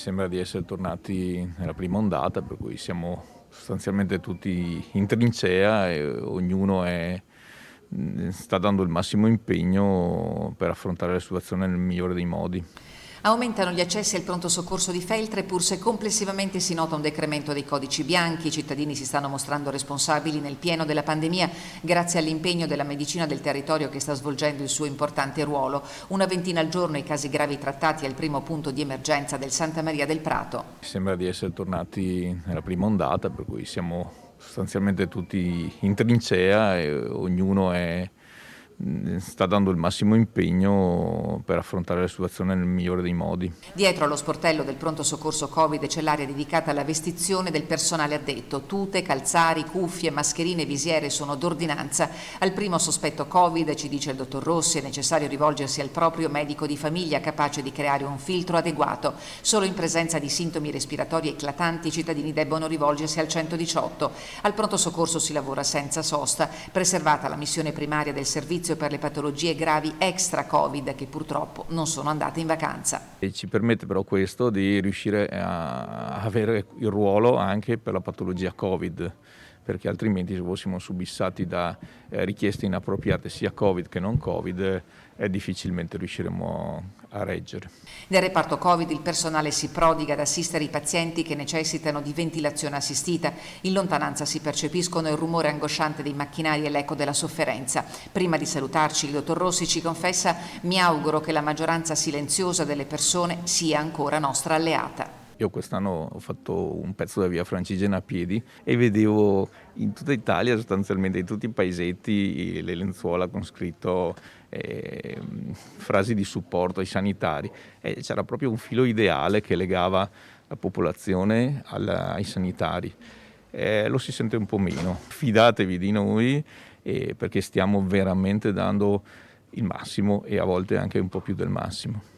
Sembra di essere tornati nella prima ondata, per cui siamo sostanzialmente tutti in trincea e ognuno sta dando il massimo impegno per affrontare la situazione nel migliore dei modi. Aumentano gli accessi al pronto soccorso di Feltre, pur se complessivamente si nota un decremento dei codici bianchi. I cittadini si stanno mostrando responsabili nel pieno della pandemia grazie all'impegno della medicina del territorio che sta svolgendo il suo importante ruolo. Una ventina al giorno i casi gravi trattati al primo punto di emergenza del Santa Maria del Prato. Sembra di essere tornati nella prima ondata, per cui siamo sostanzialmente tutti in trincea e ognuno sta dando il massimo impegno per affrontare la situazione nel migliore dei modi. Dietro allo sportello del pronto soccorso Covid c'è l'area dedicata alla vestizione del personale addetto. Tute, calzari, cuffie, mascherine e visiere sono d'ordinanza. Al primo sospetto Covid, ci dice il dottor Rossi, è necessario rivolgersi al proprio medico di famiglia capace di creare un filtro adeguato. Solo in presenza di sintomi respiratori eclatanti i cittadini debbono rivolgersi al 118. Al pronto soccorso si lavora senza sosta, preservata la missione primaria del servizio per le patologie gravi extra Covid che purtroppo non sono andate in vacanza. E ci permette però questo di riuscire a avere il ruolo anche per la patologia Covid, perché altrimenti se fossimo subissati da richieste inappropriate sia Covid che non Covid, difficilmente riusciremo a reggere. Nel reparto Covid il personale si prodiga ad assistere i pazienti che necessitano di ventilazione assistita. In lontananza si percepiscono il rumore angosciante dei macchinari e l'eco della sofferenza. Prima di salutarci il dottor Rossi ci confessa: mi auguro che la maggioranza silenziosa delle persone sia ancora nostra alleata. Io quest'anno ho fatto un pezzo della via Francigena a piedi e vedevo in tutta Italia, sostanzialmente in tutti i paesetti, le lenzuola con scritto frasi di supporto ai sanitari. E c'era proprio un filo ideale che legava la popolazione ai sanitari. Lo si sente un po' meno. Fidatevi di noi perché stiamo veramente dando il massimo e a volte anche un po' più del massimo.